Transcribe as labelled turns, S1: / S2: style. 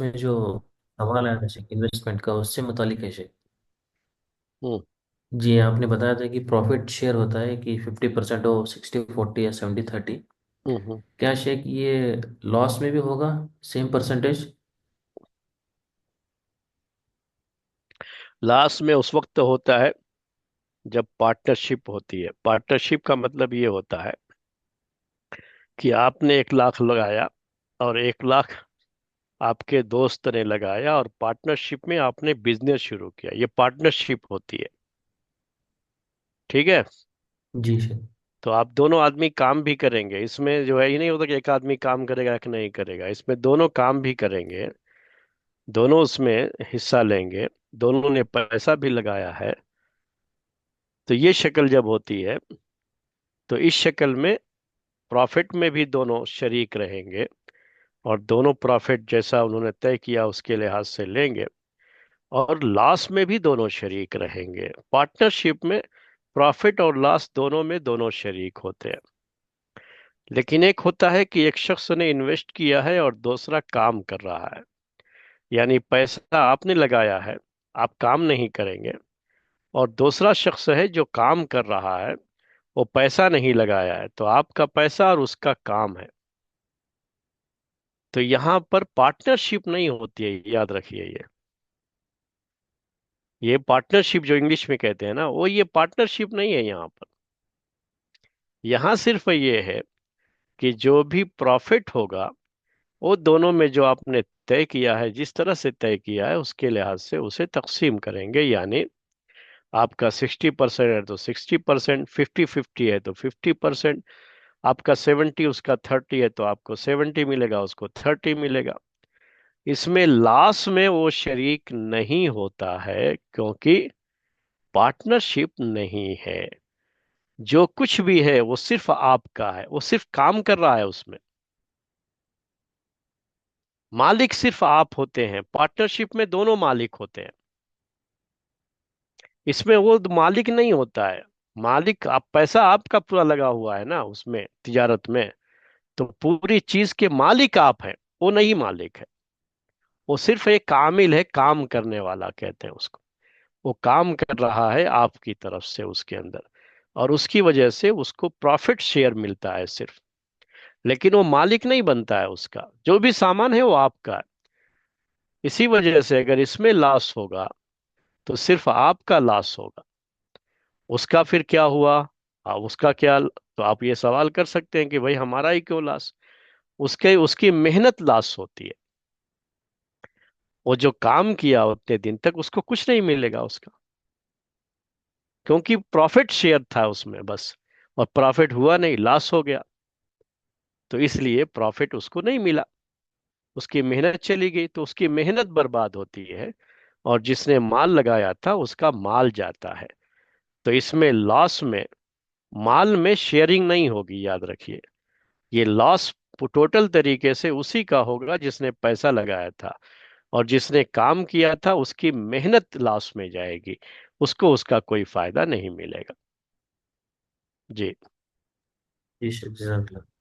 S1: में जो सवाल आया था शेख इन्वेस्टमेंट का, उससे मुतालिक है शेख।
S2: हम्म।
S1: जी, आपने बताया था कि प्रॉफिट शेयर होता है कि 50% हो, 60-40 या 70-30।
S2: हम्म।
S1: क्या शेख ये लॉस में भी होगा सेम परसेंटेज?
S2: लास्ट में उस वक्त होता है जब पार्टनरशिप होती है। पार्टनरशिप का मतलब ये होता है कि आपने 1 लाख लगाया और 1 लाख आपके दोस्त ने लगाया और पार्टनरशिप में आपने बिजनेस शुरू किया। ये पार्टनरशिप होती है। ठीक है।
S1: जी शेख।
S2: तो आप दोनों आदमी काम भी करेंगे इसमें। जो है ये नहीं होता कि एक आदमी काम करेगा एक नहीं करेगा। इसमें दोनों काम भी करेंगे। दोनों उसमें हिस्सा लेंगे। दोनों ने पैसा भी लगाया है। तो ये शक्ल जब होती है तो इस शक्ल में प्रॉफिट में भी दोनों शरीक रहेंगे और दोनों प्रॉफिट जैसा उन्होंने तय किया उसके लिहाज से लेंगे। और लॉस में भी दोनों शरीक रहेंगे। पार्टनरशिप में प्रॉफिट और लॉस दोनों में दोनों शरीक होते हैं। लेकिन एक होता है कि एक शख्स ने इन्वेस्ट किया है और दूसरा काम कर रहा है। यानी पैसा आपने लगाया है, आप काम नहीं करेंगे। और दूसरा शख्स है जो काम कर रहा है, वो पैसा नहीं लगाया है, तो आपका पैसा और उसका काम है। तो यहां पर पार्टनरशिप नहीं होती है, याद रखिए। ये पार्टनरशिप जो इंग्लिश में कहते हैं ना, वो ये पार्टनरशिप नहीं है यहाँ पर। यहाँ सिर्फ ये है कि जो भी प्रॉफिट होगा वो दोनों में जो आपने तय किया है, जिस तरह से तय किया है उसके लिहाज से उसे तकसीम करेंगे। यानी आपका 60% है तो 60%, 50-50 है तो 50%, आपका 70 उसका 30 है तो आपको 70 मिलेगा, उसको 30 मिलेगा। इसमें लास्ट में वो शरीक नहीं होता है क्योंकि पार्टनरशिप नहीं है। जो कुछ भी है वो सिर्फ आपका है, वो सिर्फ काम कर रहा है उसमें। मालिक सिर्फ आप होते हैं। पार्टनरशिप में दोनों मालिक होते हैं। इसमें वो मालिक नहीं होता है। मालिक आप, पैसा आपका पूरा लगा हुआ है ना उसमें, तिजारत में। तो पूरी चीज के मालिक आप हैं, वो नहीं मालिक है। वो सिर्फ एक कामिल है, काम करने वाला कहते हैं उसको। वो काम कर रहा है आपकी तरफ से उसके अंदर, और उसकी वजह से उसको प्रॉफिट शेयर मिलता है सिर्फ। लेकिन वो मालिक नहीं बनता है उसका। जो भी सामान है वो आपका है। इसी वजह से अगर इसमें लॉस होगा तो सिर्फ आपका लॉस होगा। उसका फिर क्या हुआ? उसका क्या? तो आप ये सवाल कर सकते हैं कि भाई हमारा ही क्यों लॉस? उसके उसकी मेहनत लॉस होती है। वो जो काम किया उतने दिन तक उसको कुछ नहीं मिलेगा उसका, क्योंकि प्रॉफिट शेयर था उसमें बस। और प्रॉफिट हुआ नहीं, लॉस हो गया। तो इसलिए प्रॉफिट उसको नहीं मिला। उसकी मेहनत चली गई तो उसकी मेहनत बर्बाद होती है। और जिसने माल लगाया था उसका माल जाता है। तो इसमें लॉस में माल में शेयरिंग नहीं होगी, याद रखिए। ये लॉस टोटल तरीके से उसी का होगा जिसने पैसा लगाया था। और जिसने काम किया था उसकी मेहनत लॉस में जाएगी। उसको उसका कोई फायदा नहीं मिलेगा। जी।
S1: जी शेख, जज़ाकल्लाह।